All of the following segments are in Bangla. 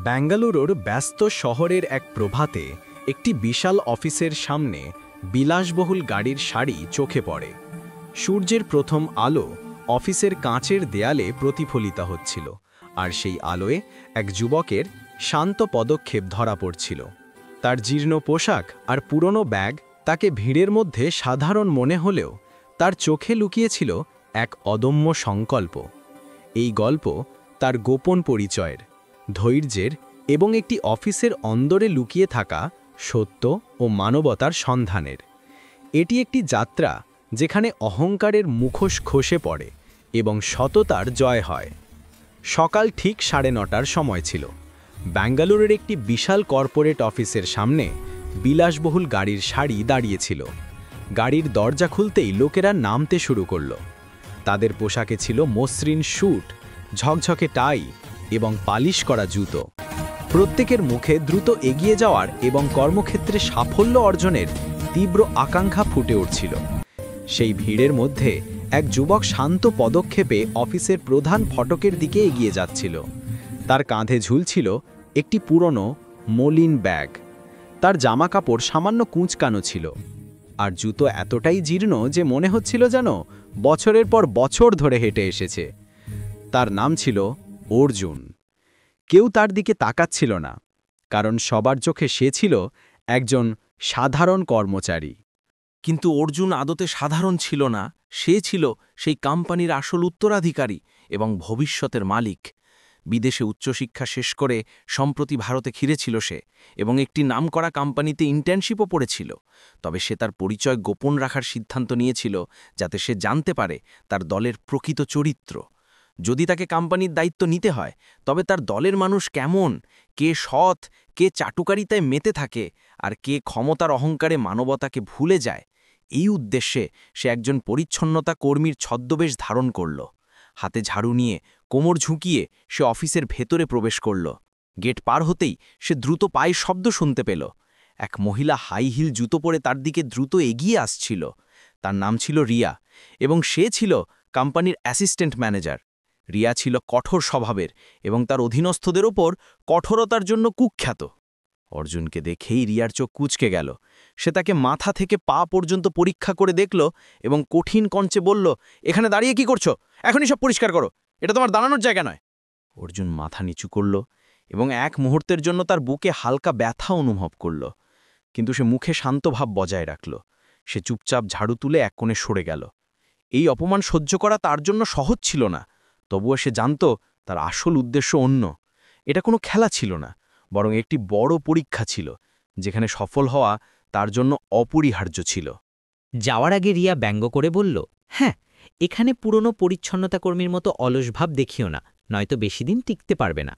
ব্যাঙ্গালুরুর ব্যস্ত শহরের এক প্রভাতে একটি বিশাল অফিসের সামনে বিলাসবহুল গাড়ির সারি চোখে পড়ে। সূর্যের প্রথম আলো অফিসের কাঁচের দেয়ালে প্রতিফলিত হচ্ছিল, আর সেই আলোয় এক যুবকের শান্ত পদক্ষেপ ধরা পড়ছিল। তার জীর্ণ পোশাক আর পুরনো ব্যাগ তাকে ভিড়ের মধ্যে সাধারণ মনে হলেও তার চোখে লুকিয়েছিল এক অদম্য সংকল্প। এই গল্প তার গোপন পরিচয়ের, ধৈর্যের এবং একটি অফিসের অন্দরে লুকিয়ে থাকা সত্য ও মানবতার সন্ধানের। এটি একটি যাত্রা যেখানে অহংকারের মুখোশ খসে পড়ে এবং সততার জয় হয়। সকাল ঠিক 9:30টার সময় ছিল। ব্যাঙ্গালুরুর একটি বিশাল কর্পোরেট অফিসের সামনে বিলাসবহুল গাড়ির সারি দাঁড়িয়েছিল। গাড়ির দরজা খুলতেই লোকেরা নামতে শুরু করল। তাদের পোশাকে ছিল মসৃণ স্যুট, ঝকঝকে টাই এবং পালিশ করা জুতো। প্রত্যেকের মুখে দ্রুত এগিয়ে যাওয়ার এবং কর্মক্ষেত্রে সাফল্য অর্জনের তীব্র আকাঙ্ক্ষা ফুটে উঠছিল। সেই ভিড়ের মধ্যে এক যুবক শান্ত পদক্ষেপে অফিসের প্রধান ফটকের দিকে এগিয়ে যাচ্ছিল। তার কাঁধে ঝুলছিল একটি পুরনো মলিন ব্যাগ। তার জামাকাপড় সামান্য কুঁচকানো ছিল, আর জুতো এতটাই জীর্ণ যে মনে হচ্ছিল যেন বছরের পর বছর ধরে হেঁটে এসেছে। তার নাম ছিল অর্জুন। কেউ তার দিকে তাকাচ্ছিল না, কারণ সবার চোখে সে ছিল একজন সাধারণ কর্মচারী। কিন্তু অর্জুন আদতে সাধারণ ছিল না, সে ছিল সেই কোম্পানির আসল উত্তরাধিকারী এবং ভবিষ্যতের মালিক। বিদেশে উচ্চশিক্ষা শেষ করে সম্প্রতি ভারতে ফিরেছিল সে, এবং একটি নামকরা কোম্পানিতে ইন্টার্নশিপও পড়েছিল। তবে সে তার পরিচয় গোপন রাখার সিদ্ধান্ত নিয়েছিল, যাতে সে জানতে পারে তার দলের প্রকৃত চরিত্র। যদি তাকে কোম্পানির দায়িত্ব নিতে হয়, তবে তার দলের মানুষ কেমন, কে সৎ, কে চাটুকারিতায় মেতে থাকে, আর কে ক্ষমতার অহংকারে মানবতাকে ভুলে যায়, এই উদ্দেশ্যে সে একজন পরিচ্ছন্নতা কর্মীর ছদ্মবেশ ধারণ করল। হাতে ঝাড়ু নিয়ে কোমর ঝুঁকিয়ে সে অফিসের ভেতরে প্রবেশ করল। গেট পার হতেই সে দ্রুত পায়ের শব্দ শুনতে পেল। এক মহিলা হাই হিল জুতো পরে তার দিকে দ্রুত এগিয়ে আসছিল। তার নাম ছিল রিয়া, এবং সে ছিল কোম্পানির অ্যাসিস্ট্যান্ট ম্যানেজার। রিয়া ছিল কঠোর স্বভাবের এবং তার অধীনস্থদের ওপর কঠোরতার জন্য কুখ্যাত। অর্জুনকে দেখেই রিয়ার চোখ কুঁচকে গেল। সে তাকে মাথা থেকে পা পর্যন্ত পরীক্ষা করে দেখল এবং কঠিন কণ্ঠে বলল, "এখানে দাঁড়িয়ে কি করছো? এখনই সব পরিষ্কার করো, এটা তোমার দাঁড়ানোর জায়গা নয়।" অর্জুন মাথা নিচু করল এবং এক মুহূর্তের জন্য তার বুকে হালকা ব্যথা অনুভব করল, কিন্তু সে মুখে শান্ত ভাব বজায় রাখল। সে চুপচাপ ঝাড়ু তুলে এক কোণে সরে গেল। এই অপমান সহ্য করা তার জন্য সহজ ছিল না, তবুও সে জানত তার আসল উদ্দেশ্য অন্য। এটা কোনো খেলা ছিল না, বরং একটি বড় পরীক্ষা ছিল, যেখানে সফল হওয়া তার জন্য অপরিহার্য ছিল। যাওয়ার আগে রিয়া ব্যঙ্গ করে বলল, "হ্যাঁ, এখানে পুরনো পরিচ্ছন্নতা কর্মীর মতো অলস ভাব দেখিও না, নয়তো বেশি দিন টিকতে পারবে না।"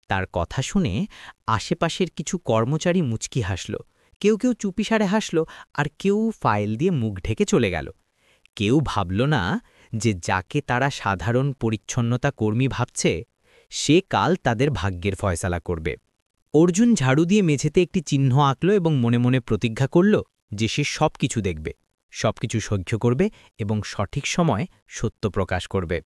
তার কথা শুনে আশেপাশের কিছু কর্মচারী মুচকি হাসল। কেউ কেউ চুপিসারে হাসল, আর কেউ ফাইল দিয়ে মুখ ঢেকে চলে গেল। কেউ ভাবল না যে যাকে তারা সাধারণ পরিচ্ছন্নতা কর্মী ভাবছে, সে কাল তাদের ভাগ্যের ফয়সালা করবে। অর্জুন ঝাড়ু দিয়ে মেঝেতে একটি চিহ্ন আঁকল এবং মনে মনে প্রতিজ্ঞা করল যে সে সবকিছু দেখবে, সবকিছু সহ্য করবে এবং সঠিক সময় সত্য প্রকাশ করবে।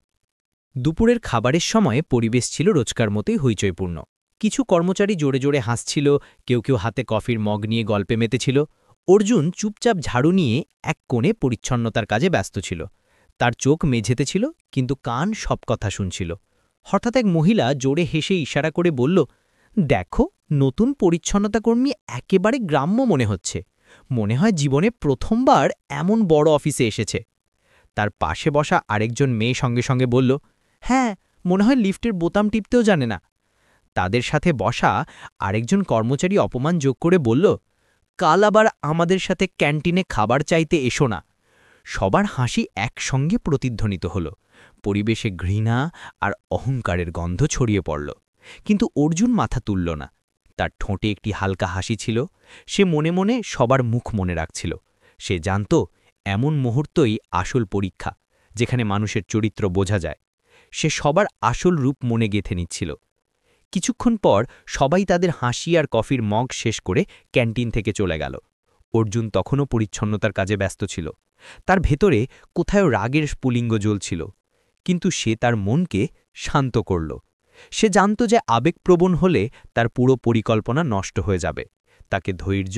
দুপুরের খাবারের সময় পরিবেশ ছিল রোজকার মতোই হইচইপূর্ণ। কিছু কর্মচারী জোরে জোরে হাসছিল, কেউ কেউ হাতে কফির মগ নিয়ে গল্পে মেতেছিল। অর্জুন চুপচাপ ঝাড়ু নিয়ে এক কোণে পরিচ্ছন্নতার কাজে ব্যস্ত ছিল। তার চোখ মেঝেতে ছিল, কিন্তু কান সব কথা শুনছিল। হঠাৎ এক মহিলা জোরে হেসে ইশারা করে বলল, "দেখো, নতুন পরিচ্ছন্নতা কর্মী একেবারে গ্রাম্য মনে হচ্ছে। মনে হয় জীবনে প্রথমবার এমন বড় অফিসে এসেছে।" তার পাশে বসা আরেকজন মেয়ে সঙ্গে সঙ্গে বলল, "হ্যাঁ, মনে হয় লিফটের বোতাম টিপতেও জানে না।" তাদের সাথে বসা আরেকজন কর্মচারী অপমান যোগ করে বলল, "কাল আবার আমাদের সাথে ক্যান্টিনে খাবার চাইতে এসো না।" সবার হাসি একসঙ্গে প্রতিধ্বনিত হল। পরিবেশে ঘৃণা আর অহংকারের গন্ধ ছড়িয়ে পড়ল, কিন্তু অর্জুন মাথা তুলল না। তার ঠোঁটে একটি হালকা হাসি ছিল। সে মনে মনে সবার মুখ মনে রাখছিল। সে জানত এমন মুহূর্তই আসল পরীক্ষা, যেখানে মানুষের চরিত্র বোঝা যায়। সে সবার আসল রূপ মনে গেঁথে নিচ্ছিল। কিছুক্ষণ পর সবাই তাদের হাসি আর কফির মগ শেষ করে ক্যান্টিন থেকে চলে গেল। অর্জুন তখনও পরিচ্ছন্নতার কাজে ব্যস্ত ছিল। তার ভেতরে কোথাও রাগের স্ফুলিঙ্গ জ্বলছিল, কিন্তু সে তার মনকে শান্ত করল। সে জানত যে আবেগপ্রবণ হলে তার পুরো পরিকল্পনা নষ্ট হয়ে যাবে। তাকে ধৈর্য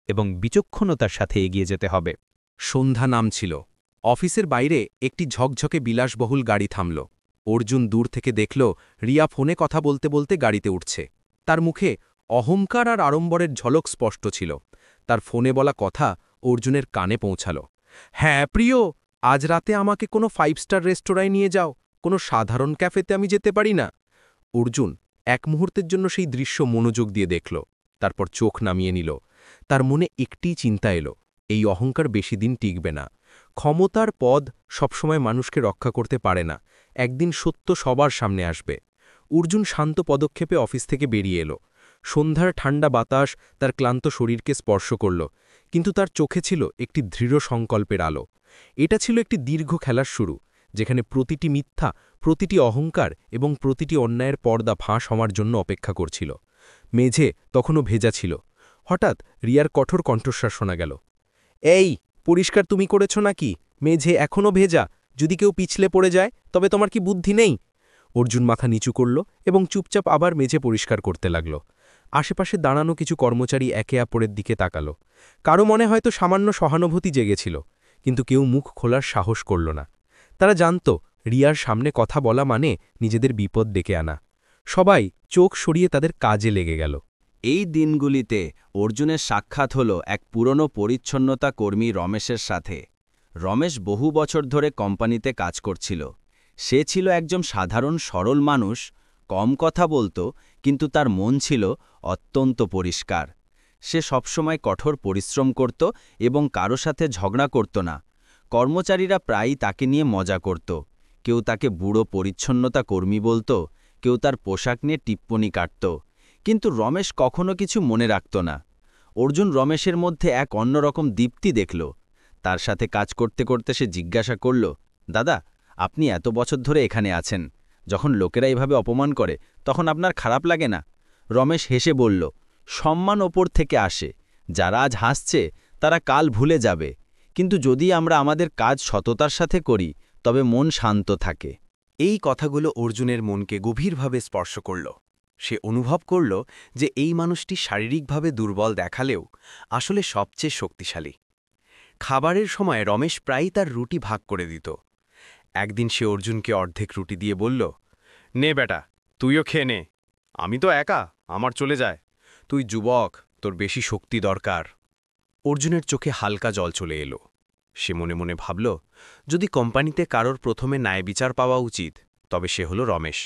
এবং বিচক্ষণতার সাথে এগিয়ে যেতে হবে। সন্ধ্যা নামছিল। অফিসের বাইরে একটি ঝকঝকে বিলাসবহুল গাড়ি থামল। অর্জুন দূর থেকে দেখল রিয়া ফোনে কথা বলতে বলতে গাড়িতে উঠছে। তার মুখে অহংকার আর আড়ম্বরের ঝলক স্পষ্ট ছিল। তার ফোনে বলা কথা অর্জুনের কানে পৌঁছাল। হ্যাঁ প্রিয়, আজ রাতে আমাকে কোনো 5 স্টার রেস্তোরাঁয় নিয়ে যাও, কোনো সাধারণ ক্যাফেতে আমি যেতে পারি না। অর্জুন এক মুহূর্তের জন্য সেই দৃশ্য মনোযোগ দিয়ে দেখল, তারপর চোখ নামিয়ে নিল। তার মনে একটি চিন্তা এলো, এই অহংকার বেশি দিন টিকবে না। ক্ষমতার পদ সবসময় মানুষকে রক্ষা করতে পারে না, একদিন সত্য সবার সামনে আসবে। অর্জুন শান্ত পদক্ষেপে অফিস থেকে বেরিয়ে এলো। সন্ধ্যার ঠান্ডা বাতাস তার ক্লান্ত শরীরকে স্পর্শ করল, কিন্তু তার চোখে ছিল একটি দৃঢ় সংকল্পের আলো। এটা ছিল একটি দীর্ঘ খেলার শুরু, যেখানে প্রতিটি মিথ্যা, প্রতিটি অহংকার এবং প্রতিটি অন্যায়ের পর্দা ফাঁস হওয়ার জন্য অপেক্ষা করছিল। মেঝে তখনও ভেজা ছিল। হঠাৎ রিয়ার কঠোর কণ্ঠস্বর শোনা গেল। এই, পরিষ্কার তুমি করেছ নাকি? মেঝে এখনও ভেজা, যদি কেউ পিছলে পড়ে যায় তবে তোমার কি বুদ্ধি নেই? অর্জুন মাথা নিচু করল এবং চুপচাপ আবার মেঝে পরিষ্কার করতে লাগল। আশেপাশে দাঁড়ানো কিছু কর্মচারী একে অপরের দিকে তাকাল। কারো মনে হয়তো সামান্য সহানুভূতি জেগেছিল, কিন্তু কেউ মুখ খোলার সাহস করল না। তারা জানত রিয়ার সামনে কথা বলা মানে নিজেদের বিপদ ডেকে আনা। সবাই চোখ সরিয়ে তাদের কাজে লেগে গেল। এই দিনগুলিতে অর্জুনের সাক্ষাৎ হল এক পুরনো পরিচ্ছন্নতা কর্মী রমেশের সাথে। রমেশ বহু বছর ধরে কোম্পানিতে কাজ করছিল। সে ছিল একজন সাধারণ সরল মানুষ, কম কথা বলত, কিন্তু তার মন ছিল অত্যন্ত পরিষ্কার। সে সবসময় কঠোর পরিশ্রম করত এবং কারো সাথে ঝগড়া করত না। কর্মচারীরা প্রায়ই তাকে নিয়ে মজা করত। কেউ তাকে বুড়ো পরিচ্ছন্নতা কর্মী বলত, কেউ তার পোশাক নিয়ে টিপ্পনি কাটত, কিন্তু রমেশ কখনো কিছু মনে রাখত না। অর্জুন রমেশের মধ্যে এক অন্যরকম দীপ্তি দেখল। তার সাথে কাজ করতে করতে সে জিজ্ঞাসা করল, দাদা, আপনি এত বছর ধরে এখানে আছেন, যখন লোকেরা এভাবে অপমান করে তখন আপনার খারাপ লাগে না? রমেশ হেসে বলল, সম্মান ওপর থেকে আসে। যারা আজ হাসছে তারা কাল ভুলে যাবে, কিন্তু যদি আমরা আমাদের কাজ সততার সাথে করি তবে মন শান্ত থাকে। এই কথাগুলো অর্জুনের মনকে গভীরভাবে স্পর্শ করল। সে অনুভব করল যে এই মানুষটি শারীরিকভাবে দুর্বল দেখালেও আসলে সবচেয়ে শক্তিশালী। খাবারের সময় রমেশ প্রায়ই তার রুটি ভাগ করে দিত। একদিন সে অর্জুনকে অর্ধেক রুটি দিয়ে বলল, নে বেটা, তুইও খেয়ে নে, আমি তো একা, আমার চলে যায়। তুই যুবক, তোর বেশি শক্তি দরকার। অর্জুনের চোখে হালকা জল চলে এলো। সে মনে মনে ভাবল, যদি কোম্পানিতে কারোর প্রথমে ন্যায় বিচার পাওয়া উচিত তবে সে হল রমেশ।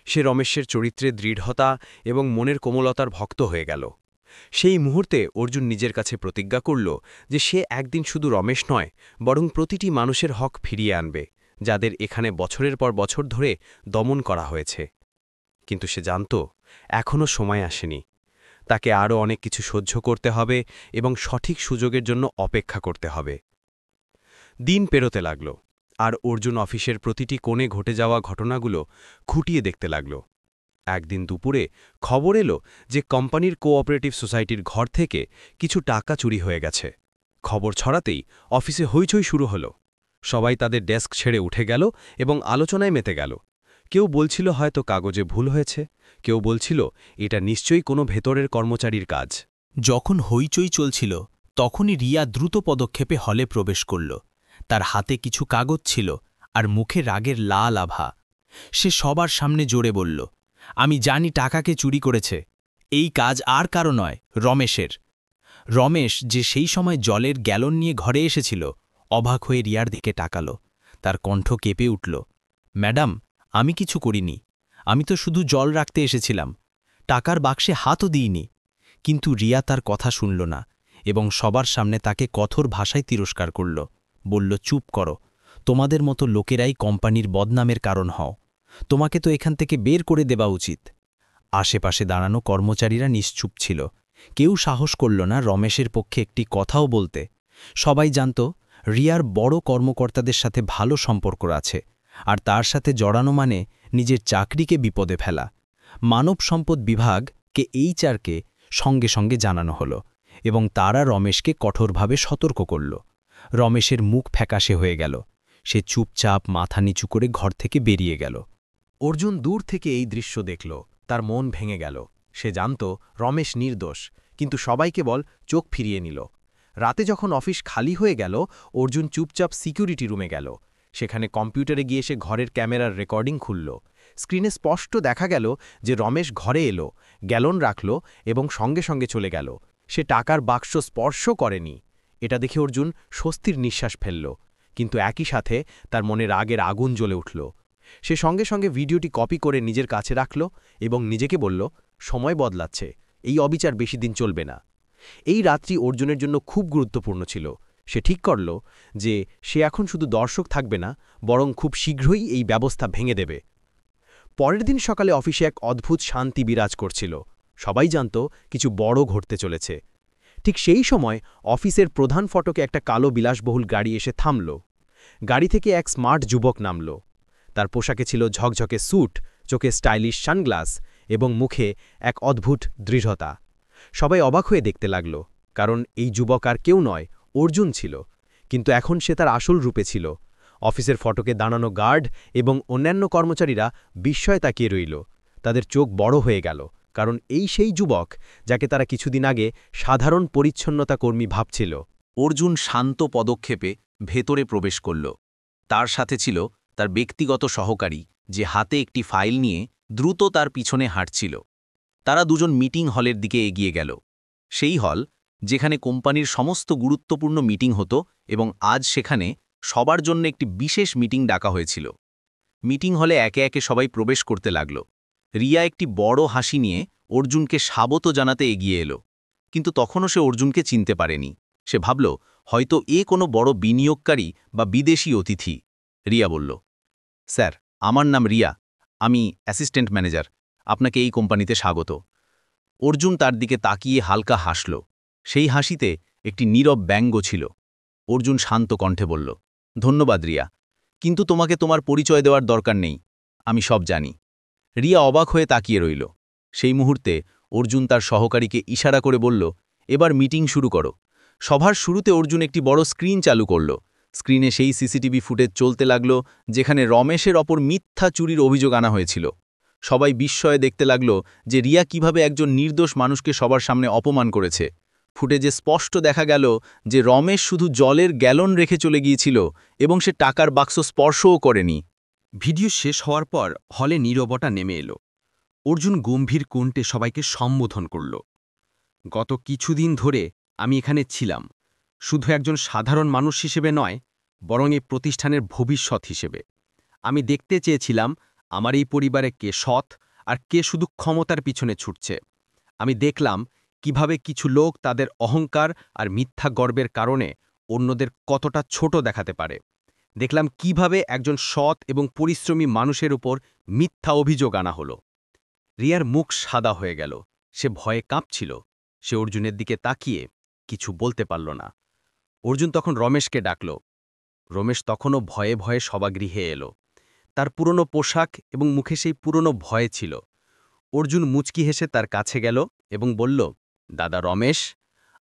সে রমেশের চরিত্রের দৃঢ়তা এবং মনের কোমলতার ভক্ত হয়ে গেল। সেই মুহূর্তে অর্জুন নিজের কাছে প্রতিজ্ঞা করল যে সে একদিন শুধু রমেশ নয়, বরং প্রতিটি মানুষের হক ফিরিয়ে আনবে, যাদের এখানে বছরের পর বছর ধরে দমন করা হয়েছে। কিন্তু সে জানত এখনও সময় আসেনি। তাকে আরও অনেক কিছু সহ্য করতে হবে এবং সঠিক সুযোগের জন্য অপেক্ষা করতে হবে। দিন পেরোতে লাগল, আর অর্জুন অফিসের প্রতিটি কোণে ঘটে যাওয়া ঘটনাগুলো খুঁটিয়ে দেখতে লাগল। একদিন দুপুরে খবর এলো যে কোম্পানির কোঅপারেটিভ সোসাইটির ঘর থেকে কিছু টাকা চুরি হয়ে গেছে। খবর ছড়াতেই অফিসে হইচই শুরু হলো। সবাই তাদের ডেস্ক ছেড়ে উঠে গেল এবং আলোচনায় মেতে গেল। কেউ বলছিল হয়তো কাগজে ভুল হয়েছে, কেউ বলছিল এটা নিশ্চয়ই কোনো ভেতরের কর্মচারীর কাজ। যখন হইচই চলছিল তখনই রিয়া দ্রুত পদক্ষেপে হলে প্রবেশ করল। তার হাতে কিছু কাগজ ছিল আর মুখে রাগের লাল আভা। সে সবার সামনে জোরে বলল, আমি জানি টাকাকে চুরি করেছে। এই কাজ আর কারো নয়, রমেশের। রমেশ, যে সেই সময় জলের গ্যালন নিয়ে ঘরে এসেছিল, অবাক হয়ে রিয়ার দিকে তাকাল। তার কণ্ঠ কেঁপে উঠল, ম্যাডাম, আমি কিছু করিনি, আমি তো শুধু জল রাখতে এসেছিলাম, টাকার বাক্সে হাতও দিইনি। কিন্তু রিয়া তার কথা শুনল না এবং সবার সামনে তাকে কঠোর ভাষায় তিরস্কার করল। বলল, চুপ করো, তোমাদের মতো লোকেরাই কোম্পানির বদনামের কারণ হও, তোমাকে তো এখান থেকে বের করে দেওয়া উচিত। আশেপাশে দাঁড়ানো কর্মচারীরা নিশ্চুপ ছিল, কেউ সাহস করল না রমেশের পক্ষে একটি কথাও বলতে। সবাই জানত রিয়ার বড় কর্মকর্তাদের সাথে ভালো সম্পর্ক আছে, আর তার সাথে জড়ানো মানে নিজের চাকরিকে বিপদে ফেলা। মানব সম্পদ বিভাগকে এইচআরকে সঙ্গে সঙ্গে জানানো হলো এবং তারা রমেশকে কঠোরভাবে সতর্ক করল। রমেশের মুখ ফ্যাকাশে হয়ে গেল। সে চুপচাপ মাথা নিচু করে ঘর থেকে বেরিয়ে গেল। অর্জুন দূর থেকে এই দৃশ্য দেখল, তার মন ভেঙে গেল। সে জানত রমেশ নির্দোষ, কিন্তু সবাই কেবল চোখ ফিরিয়ে নিল। রাতে যখন অফিস খালি হয়ে গেল, অর্জুন চুপচাপ সিকিউরিটি রুমে গেল। সেখানে কম্পিউটারে গিয়ে সে ঘরের ক্যামেরার রেকর্ডিং খুলল। স্ক্রিনে স্পষ্ট দেখা গেল যে রমেশ ঘরে এলো, গ্যালন রাখল এবং সঙ্গে সঙ্গে চলে গেল। সে টাকার বাক্স স্পর্শ করেনি। এটা দেখে অর্জুন স্বস্তির নিঃশ্বাস ফেলল, কিন্তু একই সাথে তার মনে রাগের আগুন জ্বলে উঠল। সে সঙ্গে সঙ্গে ভিডিওটি কপি করে নিজের কাছে রাখল এবং নিজেকে বলল, সময় বদলাচ্ছে, এই অবিচার বেশি দিন চলবে না। এই রাত্রি অর্জুনের জন্য খুব গুরুত্বপূর্ণ ছিল। সে ঠিক করল যে সে এখন শুধু দর্শক থাকবে না, বরং খুব শীঘ্রই এই ব্যবস্থা ভেঙে দেবে। পরের দিন সকালে অফিসে এক অদ্ভুত শান্তি বিরাজ করছিল। সবাই জানত কিছু বড় ঘটতে চলেছে। ঠিক সেই সময় অফিসের প্রধান ফটকে একটা কালো বিলাসবহুল গাড়ি এসে থামল। গাড়ি থেকে এক স্মার্ট যুবক নামল। তার পোশাকে ছিল ঝকঝকে স্যুট, চোখে স্টাইলিশ সানগ্লাস এবং মুখে এক অদ্ভুত দৃঢ়তা। সবাই অবাক হয়ে দেখতে লাগল, কারণ এই যুবক আর কেউ নয়, অর্জুন ছিল। কিন্তু এখন সে তার আসল রূপে ছিল। অফিসের ফটকে দাঁড়ানো গার্ড এবং অন্যান্য কর্মচারীরা বিস্ময়ে তাকিয়ে রইল। তাদের চোখ বড় হয়ে গেল, কারণ এই সেই যুবক যাকে তারা কিছুদিন আগে সাধারণ পরিচ্ছন্নতা কর্মী ভাবছিল। অর্জুন শান্ত পদক্ষেপে ভেতরে প্রবেশ করল। তার সাথে ছিল তার ব্যক্তিগত সহকারী, যে হাতে একটি ফাইল নিয়ে দ্রুত তার পিছনে হাঁটছিল। তারা দুজন মিটিং হলের দিকে এগিয়ে গেল। সেই হল যেখানে কোম্পানির সমস্ত গুরুত্বপূর্ণ মিটিং হতো, এবং আজ সেখানে সবার জন্য একটি বিশেষ মিটিং ডাকা হয়েছিল। মিটিং হলে একে একে সবাই প্রবেশ করতে লাগল। রিয়া একটি বড় হাসি নিয়ে অর্জুনকে স্বাগত জানাতে এগিয়ে এলো, কিন্তু তখনও সে অর্জুনকে চিনতে পারেনি। সে ভাবল হয়তো কোনো বড় বিনিয়োগকারী বা বিদেশি অতিথি। রিয়া বলল, স্যার, আমার নাম রিয়া, আমি অ্যাসিস্ট্যান্ট ম্যানেজার, আপনাকে এই কোম্পানিতে স্বাগত। অর্জুন তার দিকে তাকিয়ে হালকা হাসল। সেই হাসিতে একটি নীরব ব্যঙ্গ ছিল। অর্জুন শান্ত কণ্ঠে বলল, ধন্যবাদ রিয়া, কিন্তু তোমাকে তোমার পরিচয় দেওয়ার দরকার নেই, আমি সব জানি। রিয়া অবাক হয়ে তাকিয়ে রইল। সেই মুহূর্তে অর্জুন তার সহকারীকে ইশারা করে বলল, এবার মিটিং শুরু করো। সভার শুরুতে অর্জুন একটি বড় স্ক্রিন চালু করল। স্ক্রিনে সেই সিসিটিভি ফুটেজ চলতে লাগল যেখানে রমেশের ওপর মিথ্যা চুরির অভিযোগ আনা হয়েছিল। সবাই বিস্ময়ে দেখতে লাগল যে রিয়া কিভাবে একজন নির্দোষ মানুষকে সবার সামনে অপমান করেছে। ফুটেজে স্পষ্ট দেখা গেল যে রমেশ শুধু জলের গ্যালন রেখে চলে গিয়েছিল এবং সে টাকার বাক্স স্পর্শও করেনি। ভিডিও শেষ হওয়ার পর হলে নীরবতা নেমে এলো। অর্জুন গম্ভীর কণ্ঠে সবাইকে সম্বোধন করল, গত কিছুদিন ধরে আমি এখানে ছিলাম, শুধু একজন সাধারণ মানুষ হিসেবে নয়, বরং এই প্রতিষ্ঠানের ভবিষ্যৎ হিসেবে। আমি দেখতে চেয়েছিলাম আমার এই পরিবারে কে সৎ আর কে শুধু ক্ষমতার পিছনে ছুটছে। আমি দেখলাম কিভাবে কিছু লোক তাদের অহংকার আর মিথ্যা গর্বের কারণে অন্যদের কতটা ছোট দেখাতে পারে। দেখলাম কিভাবে একজন সৎ এবং পরিশ্রমী মানুষের উপর মিথ্যা অভিযোগ আনা হলো। রিয়ার মুখ সাদা হয়ে গেল। সে ভয়ে কাঁপছিল। সে অর্জুনের দিকে তাকিয়ে কিছু বলতে পারল না। অর্জুন তখন রমেশকে ডাকল। রমেশ তখনও ভয়ে ভয়ে সভাগৃহে এলো। তার পুরনো পোশাক এবং মুখে সেই পুরনো ভয় ছিল। অর্জুন মুচকি হেসে তার কাছে গেল এবং বলল, দাদা রমেশ,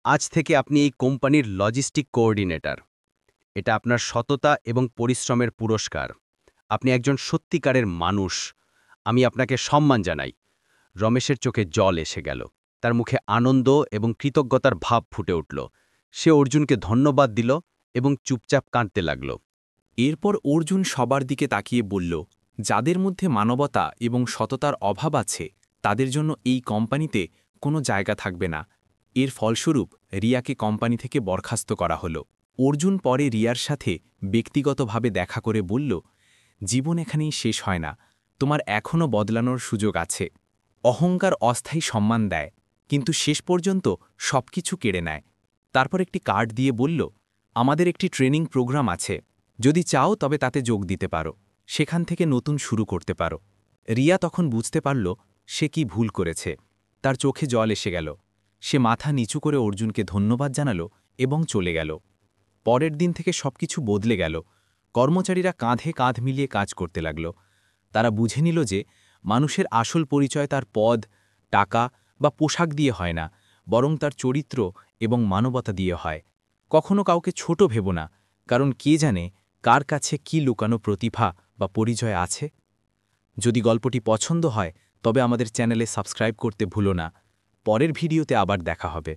আজ থেকে আপনি এই কোম্পানির লজিস্টিক কোঅর্ডিনেটর। এটা আপনার সততা এবং পরিশ্রমের পুরস্কার। আপনি একজন সত্যিকারের মানুষ। আমি আপনাকে সম্মান জানাই। রমেশের চোখে জল এসে গেল। তার মুখে আনন্দ এবং কৃতজ্ঞতার ভাব ফুটে উঠল। সে অর্জুনকে ধন্যবাদ দিল এবং চুপচাপ কাঁদতে লাগল। এরপর অর্জুন সবার দিকে তাকিয়ে বলল, যাদের মধ্যে মানবতা এবং সততার অভাব আছে তাদের জন্য এই কোম্পানিতে কোনো জায়গা থাকবে না। এর ফলস্বরূপ রিয়াকে কোম্পানি থেকে বরখাস্ত করা হলো। অর্জুন পরে রিয়ার সাথে ব্যক্তিগতভাবে দেখা করে বলল, জীবন এখানেই শেষ হয় না, তোমার এখনও বদলানোর সুযোগ আছে। অহংকার অস্থায়ী সম্মান দেয়, কিন্তু শেষ পর্যন্ত সবকিছু কেড়ে নেয়। তারপর একটি কার্ড দিয়ে বলল, আমাদের একটি ট্রেনিং প্রোগ্রাম আছে, যদি চাও তবে তাতে যোগ দিতে পারো, সেখান থেকে নতুন শুরু করতে পারো। রিয়া তখন বুঝতে পারল সে কি ভুল করেছে। তার চোখে জল এসে গেল। সে মাথা নিচু করে অর্জুনকে ধন্যবাদ জানালো এবং চলে গেল। পরের দিন থেকে সবকিছু বদলে গেল। কর্মচারীরা কাঁধে কাঁধ মিলিয়ে কাজ করতে লাগল। তারা বুঝে নিল যে মানুষের আসল পরিচয় তার পদ, টাকা বা পোশাক দিয়ে হয় না, বরং তার চরিত্র এবং মানবতা দিয়ে হয়। কখনো কাউকে ছোট ভেব না, কারণ কে জানে কার কাছে কি লুকানো প্রতিভা বা পরিচয় আছে। যদি গল্পটি পছন্দ হয় তবে আমাদের চ্যানেলে সাবস্ক্রাইব করতে ভুলো না। পরের ভিডিওতে আবার দেখা হবে।